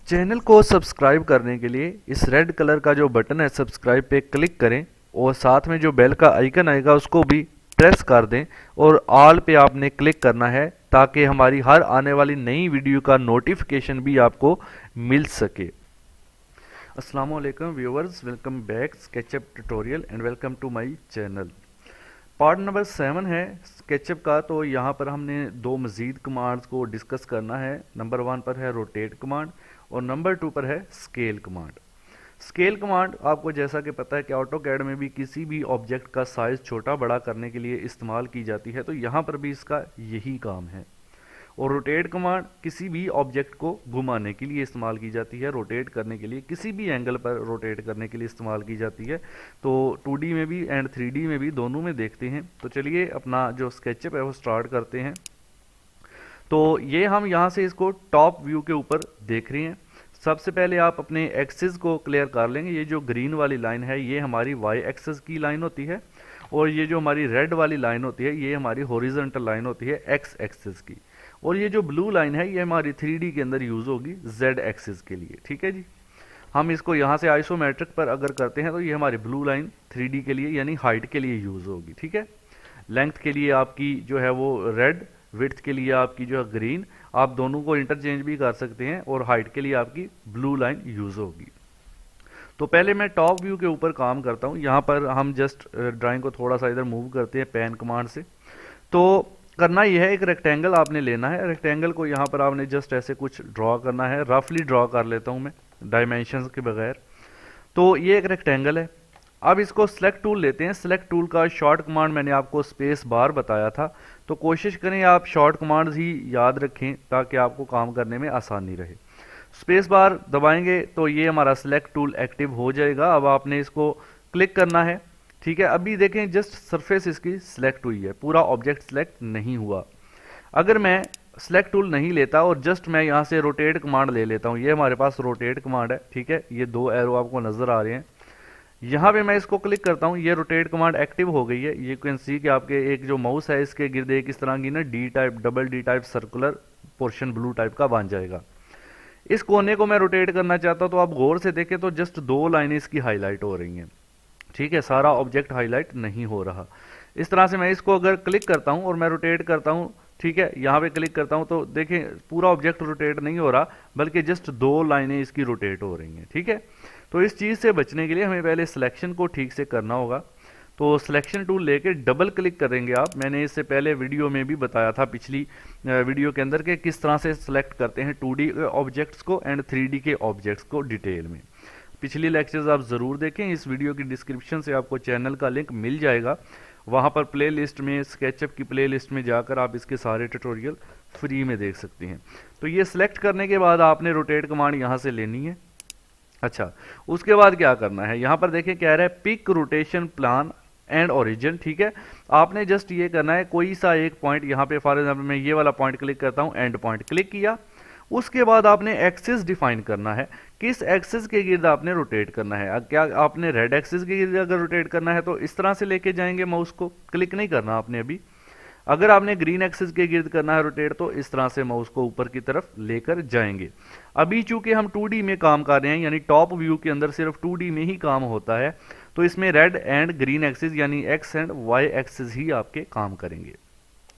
Channel को subscribe करने के लिए इस रेड कलर का जो बटन है सब्सक्राइब पे क्लिक करें और साथ में जो बेल का आइकन आएगा उसको भी प्रेस कर दें और ऑल पे आपने क्लिक करना है ताकि हमारी हर आने वाली नई वीडियो का नोटिफिकेशन भी आपको मिल सके। अस्सलाम वालेकुम viewers, welcome back SketchUp tutorial and welcome to my channel. Part number 7 है स्केचअप का। तो यहाँ पर हमने दो मज़ीद कमांड्स को डिस्कस करना है। नंबर 1 पर है रोटेट कमांड और नंबर 2 पर है स्केल कमांड। स्केल कमांड आपको जैसा कि पता है कि ऑटोकैड में भी किसी भी ऑब्जेक्ट का साइज छोटा बड़ा करने के लिए इस्तेमाल की जाती है, तो यहाँ पर भी इसका यही काम है। और रोटेट कमांड किसी भी ऑब्जेक्ट को घुमाने के लिए इस्तेमाल की जाती है, रोटेट करने के लिए, किसी भी एंगल पर रोटेट करने के लिए इस्तेमाल की जाती है। तो 2D में भी एंड 3D में भी, दोनों में देखते हैं। तो चलिए अपना जो स्केचअप है वो स्टार्ट करते हैं। तो ये हम यहाँ से इसको टॉप व्यू के ऊपर देख रहे हैं। सबसे पहले आप अपने एक्सिस को क्लियर कर लेंगे। ये जो ग्रीन वाली लाइन है ये हमारी वाई एक्सिस की लाइन होती है और ये जो हमारी रेड वाली लाइन होती है ये हमारी हॉरिजॉन्टल लाइन होती है एक्स एक्सिस की। और ये जो ब्लू लाइन है ये हमारी 3D के अंदर यूज होगी जेड एक्सिस के लिए। ठीक है जी, हम इसको यहाँ से आइसोमेट्रिक पर अगर करते हैं तो ये हमारी ब्लू लाइन 3D के लिए यानी हाइट के लिए यूज होगी। ठीक है, लेंथ के लिए आपकी जो है वो रेड, विड्थ के लिए आपकी जो है ग्रीन, आप दोनों को इंटरचेंज भी कर सकते हैं और हाइट के लिए आपकी ब्लू लाइन यूज होगी। तो पहले मैं टॉप व्यू के ऊपर काम करता हूँ। यहाँ पर हम जस्ट ड्राइंग को थोड़ा सा इधर मूव करते हैं पैन कमांड से। तो करना यह है, एक रेक्टेंगल आपने लेना है। रेक्टेंगल को यहाँ पर आपने जस्ट ऐसे कुछ ड्रॉ करना है। रफली ड्रॉ कर लेता हूँ मैं डायमेंशंस के बगैर। तो ये एक रेक्टेंगल है। अब इसको सिलेक्ट टूल लेते हैं। सिलेक्ट टूल का शॉर्ट कमांड मैंने आपको स्पेस बार बताया था, तो कोशिश करें आप शॉर्ट कमांड्स ही याद रखें ताकि आपको काम करने में आसानी रहे। स्पेस बार दबाएंगे तो ये हमारा सिलेक्ट टूल एक्टिव हो जाएगा। अब आपने इसको क्लिक करना है। ठीक है, अभी देखें जस्ट सरफेस इसकी सिलेक्ट हुई है, पूरा ऑब्जेक्ट सिलेक्ट नहीं हुआ। अगर मैं सिलेक्ट टूल नहीं लेता और जस्ट मैं यहाँ से रोटेट कमांड ले लेता हूँ, ये हमारे पास रोटेट कमांड है। ठीक है, ये दो एरो आपको नजर आ रहे हैं। यहाँ पे मैं इसको क्लिक करता हूँ, ये रोटेट कमांड एक्टिव हो गई है। ये कैन सी कि आपके एक जो माउस है इसके गिर्द एक इस तरह की ना D type, double D type circular portion blue type का बन जाएगा। इस कोने को मैं रोटेट करना चाहता हूँ तो आप गौर से देखें तो जस्ट दो लाइनें इसकी हाईलाइट हो रही हैं। ठीक है, सारा ऑब्जेक्ट हाईलाइट नहीं हो रहा। इस तरह से मैं इसको अगर क्लिक करता हूं और मैं रोटेट करता हूं, ठीक है, यहां पे क्लिक करता हूं तो देखें पूरा ऑब्जेक्ट रोटेट नहीं हो रहा बल्कि जस्ट दो लाइनें इसकी रोटेट हो रही हैं। ठीक है, तो इस चीज से बचने के लिए हमें पहले सिलेक्शन को ठीक से करना होगा। तो सिलेक्शन टूल लेके डबल क्लिक करेंगे आप। मैंने इससे पहले वीडियो में भी बताया था, पिछली वीडियो के अंदर, कि किस तरह से सिलेक्ट करते हैं 2D ऑब्जेक्ट्स को एंड 3D के ऑब्जेक्ट्स को डिटेल में। पिछली लेक्चर्स आप ज़रूर देखें। इस वीडियो की डिस्क्रिप्शन से आपको चैनल का लिंक मिल जाएगा। वहाँ पर प्लेलिस्ट में, स्केचअप की प्लेलिस्ट में जाकर आप इसके सारे ट्यूटोरियल फ्री में देख सकते हैं। तो ये सिलेक्ट करने के बाद आपने रोटेट कमांड यहाँ से लेनी है। अच्छा, उसके बाद क्या करना है, यहाँ पर देखिए कह रहा है pick rotation plane and origin. ठीक है, आपने जस्ट ये करना है, कोई सा एक पॉइंट, यहाँ पे फॉर एग्जाम्पल मैं ये वाला पॉइंट क्लिक करता हूँ, एंड पॉइंट क्लिक किया। उसके बाद आपने एक्सिस डिफाइन करना है, किस एक्सिस के गिर्द आपने रोटेट करना है। क्या आपने रेड एक्सिस के गिर्द अगर रोटेट करना है तो इस तरह से लेके जाएंगे माउस को, क्लिक नहीं करना आपने अभी। अगर आपने ग्रीन एक्सिस के गिर्द करना है रोटेट तो इस तरह से माउस को ऊपर की तरफ लेकर जाएंगे। अभी चूंकि हम 2D में काम कर रहे हैं, यानी टॉप व्यू के अंदर सिर्फ 2D में ही काम होता है, तो इसमें रेड एंड ग्रीन एक्सिस यानी एक्स एंड वाई एक्सिस ही आपके काम करेंगे।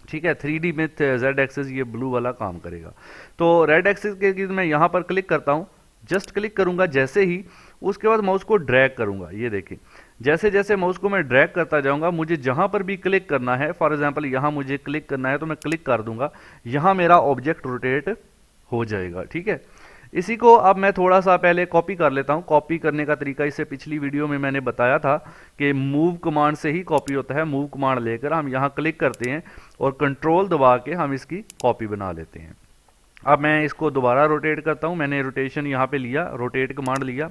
ठीक है, 3D में जेड एक्सिस ये ब्लू वाला काम करेगा। तो रेड एक्सिस के गिर्द मैं यहाँ पर क्लिक करता हूँ, जस्ट क्लिक करूंगा जैसे ही, उसके बाद माउस को ड्रैग करूंगा। ये देखिए जैसे जैसे माउस को मैं ड्रैग करता जाऊंगा, मुझे जहां पर भी क्लिक करना है, फॉर एग्जांपल यहां मुझे क्लिक करना है तो मैं क्लिक कर दूंगा, यहां मेरा ऑब्जेक्ट रोटेट हो जाएगा। ठीक है, इसी को अब मैं थोड़ा सा पहले कॉपी कर लेता हूं। कॉपी करने का तरीका इससे पिछली वीडियो में मैंने बताया था कि मूव कमांड से ही कॉपी होता है। मूव कमांड लेकर हम यहाँ क्लिक करते हैं और कंट्रोल दबा के हम इसकी कॉपी बना लेते हैं। अब मैं इसको दोबारा रोटेट करता हूं। मैंने रोटेशन यहाँ पे लिया, रोटेट कमांड लिया।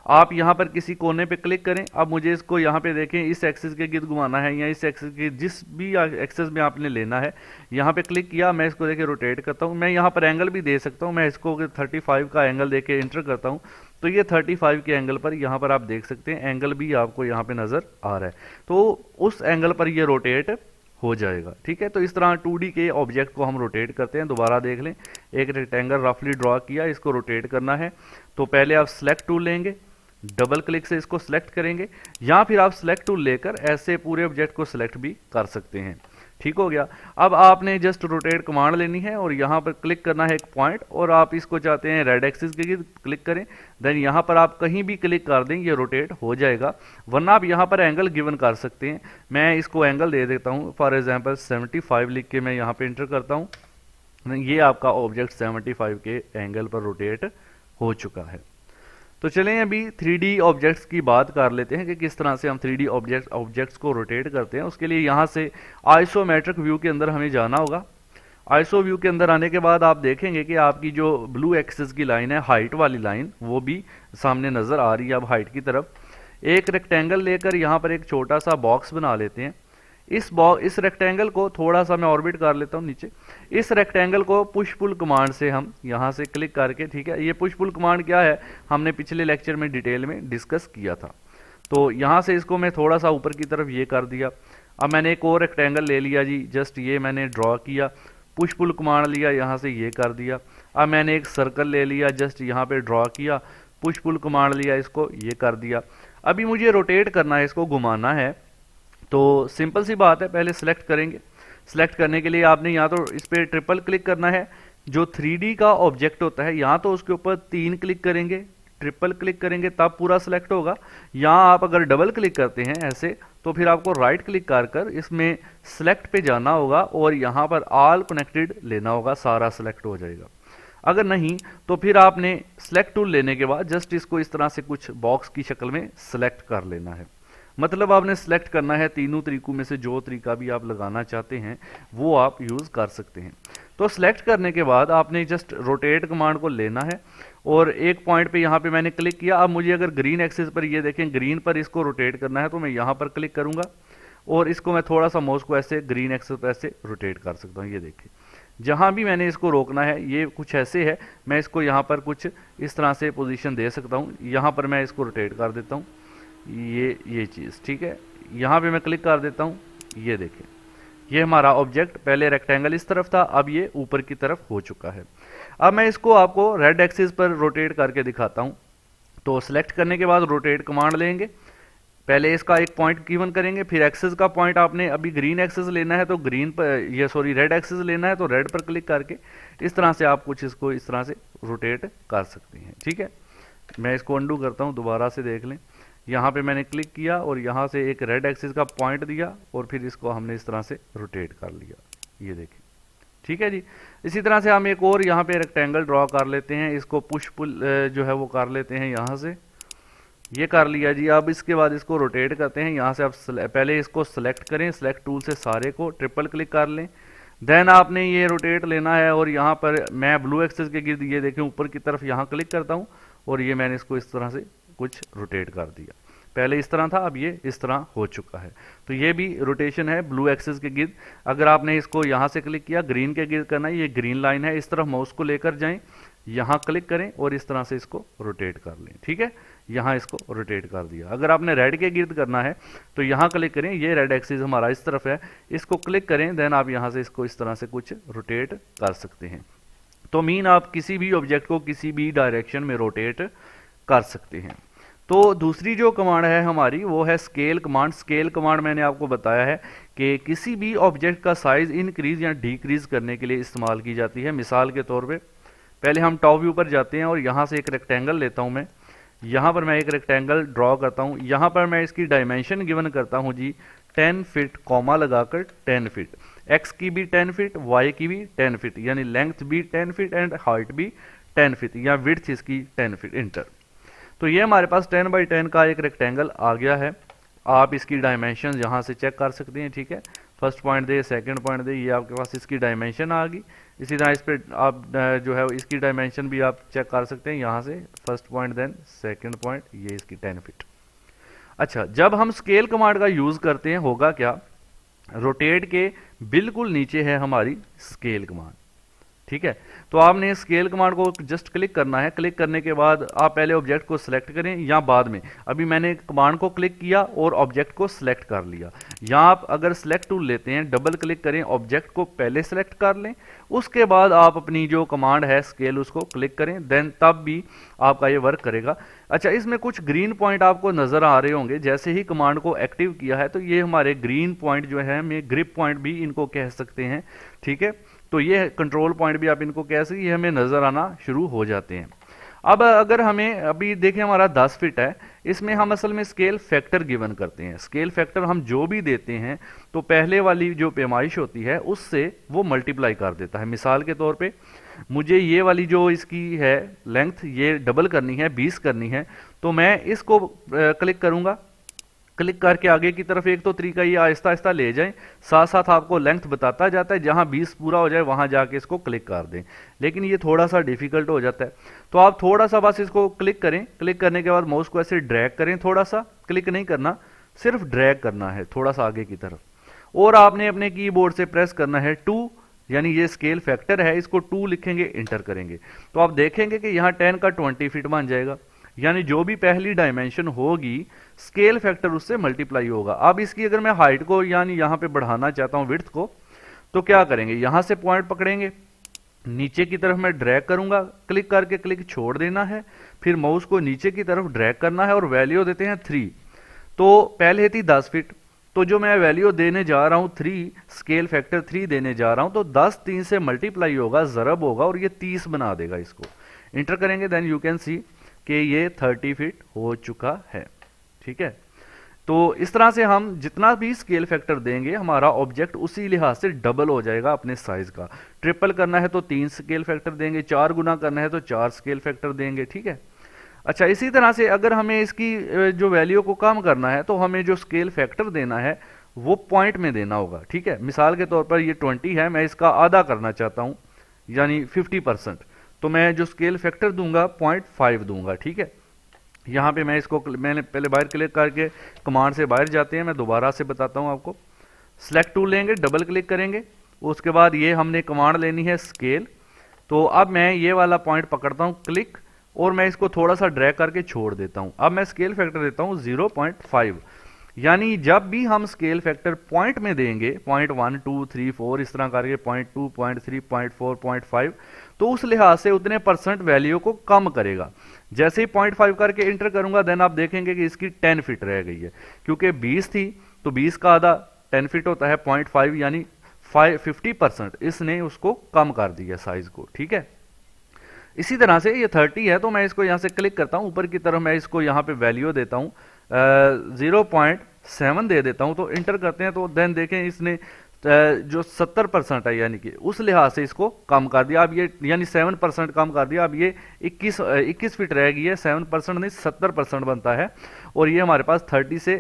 आप यहाँ पर किसी कोने पे क्लिक करें। अब मुझे इसको यहाँ पे देखें, इस एक्सिस के गिर्द घुमाना है या इस एक्सिस के जिस भी एक्सिस में आपने लेना है, यहाँ पे क्लिक किया। मैं इसको देखे रोटेट करता हूँ। मैं यहाँ पर एंगल भी दे सकता हूँ। मैं इसको 35 का एंगल देके इंटर करता हूँ तो ये 35 के एंगल पर यहाँ पर आप देख सकते हैं एंगल भी आपको यहाँ पे नजर आ रहा है। तो उस एंगल पर ये रोटेट हो जाएगा। ठीक है, तो इस तरह 2D के ऑब्जेक्ट को हम रोटेट करते हैं। दोबारा देख लें, एक रेक्टेंगल रफली ड्रॉ किया, इसको रोटेट करना है तो पहले आप सेलेक्ट टूल लेंगे, डबल क्लिक से इसको सिलेक्ट करेंगे, या फिर आप सिलेक्ट टूल लेकर ऐसे पूरे ऑब्जेक्ट को सिलेक्ट भी कर सकते हैं। ठीक हो गया। अब आपने जस्ट रोटेट कमांड लेनी है और यहाँ पर क्लिक करना है एक पॉइंट, और आप इसको चाहते हैं रेड एक्सिस के गिर्द क्लिक करें, देन यहाँ पर आप कहीं भी क्लिक कर दें, ये रोटेट हो जाएगा। वरना आप यहाँ पर एंगल गिवन कर सकते हैं। मैं इसको एंगल दे देता हूँ, फॉर एग्जांपल 75 लिख के मैं यहाँ पे इंटर करता हूँ। ये आपका ऑब्जेक्ट 75 के एंगल पर रोटेट हो चुका है। तो चलें अभी 3D ऑब्जेक्ट्स की बात कर लेते हैं कि किस तरह से हम 3D ऑब्जेक्ट्स को रोटेट करते हैं। उसके लिए यहाँ से आइसोमेट्रिक व्यू के अंदर हमें जाना होगा। आइसो व्यू के अंदर आने के बाद आप देखेंगे कि आपकी जो ब्लू एक्सिस की लाइन है, हाइट वाली लाइन, वो भी सामने नज़र आ रही है। अब हाइट की तरफ एक रेक्टेंगल लेकर यहाँ पर एक छोटा सा बॉक्स बना लेते हैं। इस रेक्टेंगल को थोड़ा सा मैं ऑर्बिट कर लेता हूँ नीचे। इस रेक्टेंगल को पुश पुल कमांड से हम यहाँ से क्लिक करके, ठीक है, ये पुश पुल कमांड क्या है हमने पिछले लेक्चर में डिटेल में डिस्कस किया था। तो यहाँ से इसको मैं थोड़ा सा ऊपर की तरफ ये कर दिया। अब मैंने एक और रेक्टेंगल ले लिया जी, जस्ट ये मैंने ड्रॉ किया, पुश पुल कमांड लिया, यहाँ से ये कर दिया। अब मैंने एक सर्कल ले लिया, जस्ट यहाँ पे ड्रॉ किया, पुश पुल कमांड लिया, इसको ये कर दिया। अभी मुझे रोटेट करना है, इसको घुमाना है। तो सिंपल सी बात है, पहले सिलेक्ट करेंगे। सिलेक्ट करने के लिए आपने यहाँ तो इस पर ट्रिपल क्लिक करना है। जो 3D का ऑब्जेक्ट होता है यहाँ तो उसके ऊपर 3 क्लिक करेंगे, ट्रिपल क्लिक करेंगे, तब पूरा सिलेक्ट होगा। यहाँ आप अगर डबल क्लिक करते हैं ऐसे, तो फिर आपको राइट क्लिक कर इसमें सिलेक्ट पे जाना होगा और यहाँ पर ऑल कनेक्टेड लेना होगा, सारा सिलेक्ट हो जाएगा। अगर नहीं तो फिर आपने सिलेक्ट टूल लेने के बाद जस्ट इसको इस तरह से कुछ बॉक्स की शक्ल में सिलेक्ट कर लेना है। मतलब आपने सिलेक्ट करना है, तीनों तरीकों में से जो तरीका भी आप लगाना चाहते हैं वो आप यूज़ कर सकते हैं। तो सिलेक्ट करने के बाद आपने जस्ट रोटेट कमांड को लेना है और एक पॉइंट पे यहाँ पे मैंने क्लिक किया। अब मुझे अगर ग्रीन एक्सिस पर, ये देखें ग्रीन पर इसको रोटेट करना है, तो मैं यहाँ पर क्लिक करूँगा और इसको मैं थोड़ा सा माउस को ऐसे ग्रीन एक्सिस पर ऐसे रोटेट कर सकता हूँ। ये देखिए, जहाँ भी मैंने इसको रोकना है ये कुछ ऐसे है, मैं इसको यहाँ पर कुछ इस तरह से पोजीशन दे सकता हूँ। यहाँ पर मैं इसको रोटेट कर देता हूँ, ये चीज़, ठीक है। यहाँ पे मैं क्लिक कर देता हूँ, ये देखें, ये हमारा ऑब्जेक्ट पहले रेक्टेंगल इस तरफ था, अब ये ऊपर की तरफ हो चुका है। अब मैं इसको आपको रेड एक्सिस पर रोटेट करके दिखाता हूँ। तो सिलेक्ट करने के बाद रोटेट कमांड लेंगे, पहले इसका एक पॉइंट गिवन करेंगे, फिर एक्सिस का पॉइंट आपने अभी ग्रीन एक्सिस लेना है तो ग्रीन पर, ये सॉरी रेड एक्सिस लेना है तो रेड पर क्लिक करके इस तरह से आप कुछ इसको इस तरह से रोटेट कर सकते हैं। ठीक है, मैं इसको अंडू करता हूँ, दोबारा से देख लें। यहाँ पे मैंने क्लिक किया और यहाँ से एक रेड एक्सिस का पॉइंट दिया और फिर इसको हमने इस तरह से रोटेट कर लिया, ये देखिए। ठीक है जी, इसी तरह से हम एक और यहाँ पे रेक्टेंगल ड्रॉ कर लेते हैं, इसको पुश पुल जो है वो कर लेते हैं, यहाँ से ये कर लिया जी। अब इसके बाद इसको रोटेट करते हैं। यहाँ से आप पहले इसको सिलेक्ट करें, सिलेक्ट टूल से सारे को ट्रिपल क्लिक कर लें, देन आपने ये रोटेट लेना है और यहाँ पर मैं ब्लू एक्सिस के गिर्द, ये देखें ऊपर की तरफ यहाँ क्लिक करता हूँ और ये मैंने इसको इस तरह से कुछ रोटेट कर दिया। पहले इस तरह था, अब ये इस तरह हो चुका है। तो ये भी रोटेशन है ब्लू एक्सिस के गिर्द। अगर आपने इसको यहाँ से क्लिक किया, ग्रीन के गिर्द करना है, ये ग्रीन लाइन है, इस तरफ माउस को लेकर जाएं, यहाँ क्लिक करें और इस तरह से इसको रोटेट कर लें। ठीक है, यहाँ इसको रोटेट कर दिया। अगर आपने रेड के गिर्द करना है तो यहाँ क्लिक करें, ये रेड एक्सिस हमारा इस तरफ है, इसको क्लिक करें, देन आप यहाँ से इसको इस तरह से कुछ रोटेट कर सकते हैं। तो मीन आप किसी भी ऑब्जेक्ट को किसी भी डायरेक्शन में रोटेट कर सकते हैं। तो दूसरी जो कमांड है हमारी वो है स्केल कमांड। स्केल कमांड मैंने आपको बताया है कि किसी भी ऑब्जेक्ट का साइज इंक्रीज या डिक्रीज करने के लिए इस्तेमाल की जाती है। मिसाल के तौर पे पहले हम टॉप व्यू पर जाते हैं और यहाँ से एक रेक्टेंगल लेता हूँ मैं, यहाँ पर मैं एक रेक्टेंगल ड्रॉ करता हूँ। यहाँ पर मैं इसकी डायमेंशन गिवन करता हूँ जी 10 फीट, कॉमा लगाकर 10 फीट, एक्स की भी 10 फीट, वाई की भी 10 फीट, यानी लेंथ भी 10 फीट एंड हाइट भी 10 फीट, या विड्थ इसकी 10 फीट इंटर। तो ये हमारे पास 10 बाई 10 का एक रेक्टेंगल आ गया है। आप इसकी डायमेंशन यहाँ से चेक कर सकते हैं। ठीक है, फर्स्ट पॉइंट दे, सेकंड पॉइंट दे, ये आपके पास इसकी डायमेंशन आ गई। इसी तरह इस पर आप जो है इसकी डायमेंशन भी आप चेक कर सकते हैं, यहाँ से first point then second point, ये इसकी 10 फीट। अच्छा, जब हम स्केल कमांड का यूज़ करते हैं होगा क्या, रोटेट के बिल्कुल नीचे है हमारी स्केल कमांड। ठीक है। तो आपने स्केल कमांड को जस्ट क्लिक करना है। क्लिक करने के बाद आप पहले ऑब्जेक्ट को सिलेक्ट करें या बाद में, अभी मैंने कमांड को क्लिक किया और ऑब्जेक्ट को सिलेक्ट कर लिया। यहाँ आप अगर सिलेक्ट टूल लेते हैं, डबल क्लिक करें, ऑब्जेक्ट को पहले सिलेक्ट कर लें, उसके बाद आप अपनी जो कमांड है स्केल उसको क्लिक करें, देन तब भी आपका ये वर्क करेगा। अच्छा, इसमें कुछ ग्रीन पॉइंट आपको नजर आ रहे होंगे। जैसे ही कमांड को एक्टिव किया है तो ये हमारे ग्रीन पॉइंट जो है, हमें ग्रिप पॉइंट भी इनको कह सकते हैं। ठीक है, तो ये कंट्रोल पॉइंट भी आप इनको कह सकते हैं, ये हमें नजर आना शुरू हो जाते हैं। अब अगर हमें अभी देखें हमारा 10 फीट है, इसमें हम असल में स्केल फैक्टर गिवन करते हैं। स्केल फैक्टर हम जो भी देते हैं तो पहले वाली जो पैमाइश होती है उससे वो मल्टीप्लाई कर देता है। मिसाल के तौर पे मुझे ये वाली जो इसकी है लेंथ ये डबल करनी है, 20 करनी है, तो मैं इसको क्लिक करूंगा। क्लिक करके आगे की तरफ एक तो तरीका ये आहिस्ता आहिस्ता ले जाएं, साथ साथ आपको लेंथ बताता जाता है, जहां 20 पूरा हो जाए वहां जाके इसको क्लिक कर दें। लेकिन ये थोड़ा सा डिफिकल्ट हो जाता है, तो आप थोड़ा सा बस इसको क्लिक करें। क्लिक करने के बाद माउस को ऐसे ड्रैग करें, थोड़ा सा क्लिक नहीं करना, सिर्फ ड्रैग करना है थोड़ा सा आगे की तरफ, और आपने अपने कीबोर्ड से प्रेस करना है 2, यानी ये स्केल फैक्टर है, इसको 2 लिखेंगे, इंटर करेंगे, तो आप देखेंगे कि यहाँ 10 का 20 फीट बन जाएगा। यानी जो भी पहली डायमेंशन होगी स्केल फैक्टर उससे मल्टीप्लाई होगा। अब इसकी अगर मैं हाइट को यानी यहाँ पे बढ़ाना चाहता हूँ, विड्थ को, तो क्या करेंगे, यहां से पॉइंट पकड़ेंगे, नीचे की तरफ मैं ड्रैग करूंगा, क्लिक करके क्लिक छोड़ देना है, फिर माउस को नीचे की तरफ ड्रैग करना है और वैल्यू देते हैं 3। तो पहले थी 10 फीट, तो जो मैं वैल्यू देने जा रहा हूं 3, स्केल फैक्टर 3 देने जा रहा हूं, तो 10 3 से मल्टीप्लाई होगा, जरब होगा और ये 30 बना देगा। इसको इंटर करेंगे, देन यू कैन सी कि ये 30 फीट हो चुका है। ठीक है, तो इस तरह से हम जितना भी स्केल फैक्टर देंगे हमारा ऑब्जेक्ट उसी लिहाज से डबल हो जाएगा अपने साइज का। ट्रिपल करना है तो 3 स्केल फैक्टर देंगे, 4 गुना करना है तो 4 स्केल फैक्टर देंगे। ठीक है, अच्छा, इसी तरह से अगर हमें इसकी जो वैल्यू को कम करना है तो हमें जो स्केल फैक्टर देना है वो पॉइंट में देना होगा। ठीक है, मिसाल के तौर पर ये 20 है, मैं इसका आधा करना चाहता हूं यानी 50%, तो मैं जो स्केल फैक्टर दूंगा 0.5 दूंगा। ठीक है, यहाँ पे मैं इसको, मैंने पहले बाहर क्लिक करके कमांड से बाहर जाते हैं, मैं दोबारा से बताता हूँ आपको। सेलेक्ट टूल लेंगे, डबल क्लिक करेंगे, उसके बाद ये हमने कमांड लेनी है स्केल। तो अब मैं ये वाला पॉइंट पकड़ता हूँ, क्लिक, और मैं इसको थोड़ा सा ड्रैग करके छोड़ देता हूँ। अब मैं स्केल फैक्टर देता हूँ 0.5, यानी जब भी हम स्केल फैक्टर पॉइंट में देंगे 0.1 2 3 4 इस तरह करके 0.2 0.3 0.4 0.5, तो उस लिहाज से उतने परसेंट वैल्यू को कम करेगा। जैसे ही 0.5 करके इंटर करूंगा, देन आप देखेंगे कि इसकी 10 फीट रह गई है, क्योंकि 20 थी तो 20 का आधा 10 फीट होता है 0.5, यानी 50% इसने उसको कम कर दिया साइज को। ठीक है, इसी तरह से ये 30 है तो मैं इसको यहाँ से क्लिक करता हूँ, ऊपर की तरफ मैं इसको यहाँ पे वैल्यू देता हूँ 0.7 दे देता हूँ, तो इंटर करते हैं, तो देन देखें इसने जो 70% है यानी कि उस लिहाज से इसको कम कर दिया। अब ये यानी 7% कम कर दिया, अब ये 21 फीट रह गई है, 7% नहीं 70% बनता है, और ये हमारे पास 30 से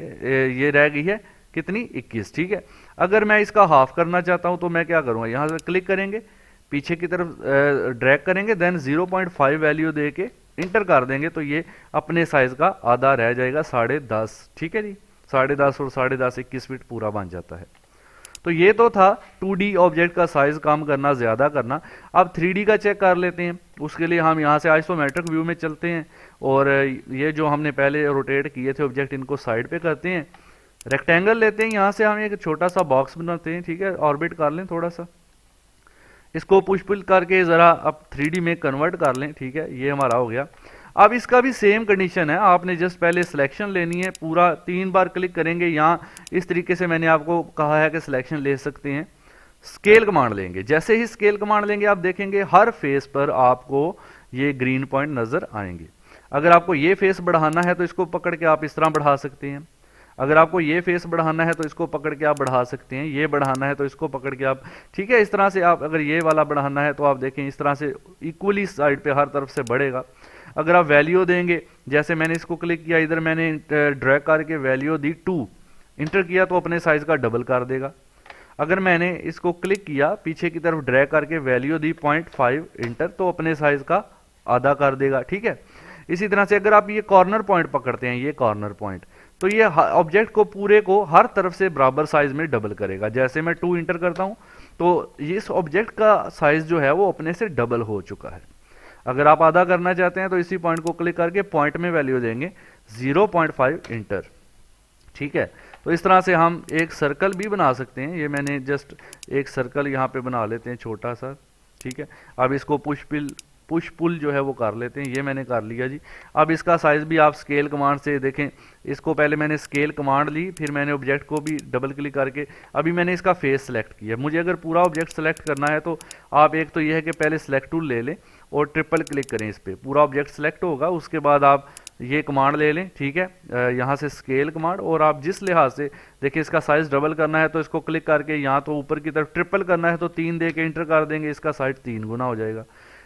ये रह गई है कितनी, 21। ठीक है, अगर मैं इसका हाफ करना चाहता हूं तो मैं क्या करूंगा, यहां से क्लिक करेंगे, पीछे की तरफ ड्रैग करेंगे, देन 0.5 वैल्यू दे के इंटर कर देंगे, तो ये अपने साइज का आधा रह जाएगा 10.5। ठीक है जी, 10.5 और 10.5 21 फीट पूरा बन जाता है। तो ये तो था 2D ऑब्जेक्ट का साइज कम करना, ज्यादा करना। अब 3D का चेक कर लेते हैं। उसके लिए हम यहाँ से आइसोमेट्रिक व्यू में चलते हैं, और ये जो हमने पहले रोटेट किए थे ऑब्जेक्ट, इनको साइड पे करते हैं, रेक्टेंगल लेते हैं, यहाँ से हम एक छोटा सा बॉक्स बनाते हैं। ठीक है, ऑर्बिट कर लें थोड़ा सा, इसको पुश पुल करके जरा अब 3D में कन्वर्ट कर लें। ठीक है, ये हमारा हो गया। अब इसका भी सेम कंडीशन है, आपने जस्ट पहले सिलेक्शन लेनी है, पूरा 3 बार क्लिक करेंगे, यहाँ इस तरीके से मैंने आपको कहा है कि सिलेक्शन ले सकते हैं। स्केल कमांड लेंगे, जैसे ही स्केल कमांड लेंगे आप देखेंगे हर फेस पर आपको ये ग्रीन पॉइंट नजर आएंगे। अगर आपको ये फेस बढ़ाना है तो इसको पकड़ के आप इस तरह बढ़ा सकते हैं, अगर आपको ये फेस बढ़ाना है तो इसको पकड़ के आप बढ़ा सकते हैं, ये बढ़ाना है तो इसको पकड़ के आप, ठीक है, इस तरह से आप, अगर ये वाला बढ़ाना है तो आप देखें इस तरह से इक्वली साइड पे हर तरफ से बढ़ेगा। अगर आप वैल्यू देंगे, जैसे मैंने इसको क्लिक किया, इधर मैंने ड्रैग करके वैल्यू दी 2, इंटर किया तो अपने साइज का डबल कर देगा। अगर मैंने इसको क्लिक किया, पीछे की तरफ ड्रैग करके वैल्यू दी 0.5, इंटर, तो अपने साइज का आधा कर देगा। ठीक है, इसी तरह से अगर आप ये कॉर्नर पॉइंट पकड़ते हैं, ये कॉर्नर पॉइंट, तो ये ऑब्जेक्ट को पूरे को हर तरफ से बराबर साइज में डबल करेगा। जैसे मैं 2 इंटर करता हूं तो इस ऑब्जेक्ट का साइज जो है वो अपने से डबल हो चुका है। अगर आप आधा करना चाहते हैं तो इसी पॉइंट को क्लिक करके पॉइंट में वैल्यू देंगे 0.5 इंटर। ठीक है, तो इस तरह से हम एक सर्कल भी बना सकते हैं। ये मैंने जस्ट एक सर्कल यहाँ पे बना लेते हैं छोटा सा। ठीक है, अब इसको पुश पुल जो है वो कर लेते हैं। ये मैंने कर लिया जी। अब इसका साइज भी आप स्केल कमांड से देखें, इसको पहले मैंने स्केल कमांड ली, फिर मैंने ऑब्जेक्ट को भी डबल क्लिक करके अभी मैंने इसका फेस सेलेक्ट किया। मुझे अगर पूरा ऑब्जेक्ट सेलेक्ट करना है तो आप एक तो ये है कि पहले सेलेक्ट टूल ले लें और ट्रिपल क्लिक करें इस पर, पूरा ऑब्जेक्ट सेलेक्ट होगा। उसके बाद आप ये कमांड ले लें, ठीक है, यहाँ से स्केल कमांड, और आप जिस लिहाज से देखिए इसका साइज डबल करना है तो इसको क्लिक करके यहाँ तो ऊपर की तरफ ट्रिपल करना है तो 3 दे के इंटर कर देंगे, इसका साइज 3 गुना हो जाएगा।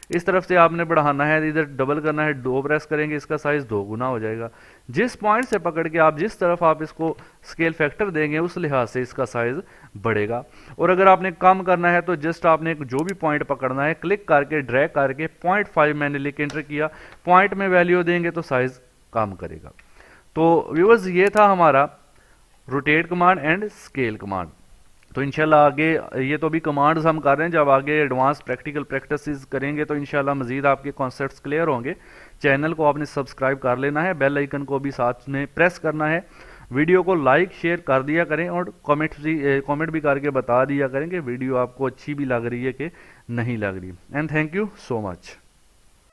इस तरफ से आपने बढ़ाना है, इधर डबल करना है, 2 प्रेस करेंगे, इसका साइज 2 गुना हो जाएगा। जिस पॉइंट से पकड़ के आप जिस तरफ आप इसको स्केल फैक्टर देंगे उस लिहाज से इसका साइज बढ़ेगा। और अगर आपने कम करना है तो जस्ट आपने जो भी पॉइंट पकड़ना है क्लिक करके ड्रैग करके 0.5 मैंने लिख इंटर किया, पॉइंट में वैल्यू देंगे तो साइज कम करेगा। तो व्यूअर्स ये था हमारा rotate command and scale command. तो इंशाल्लाह आगे ये तो भी कमांड्स हम कर रहे हैं, जब आगे एडवांस प्रैक्टिकल प्रैक्टिसेस करेंगे तो इंशाल्लाह मजीद आपके कॉन्सेप्ट्स क्लियर होंगे। चैनल को आपने सब्सक्राइब कर लेना है, बेल आइकन को भी साथ में प्रेस करना है, वीडियो को लाइक शेयर कर दिया करें और कमेंट भी करके बता दिया करें कि वीडियो आपको अच्छी भी लग रही है कि नहीं लग रही। And thank you so much.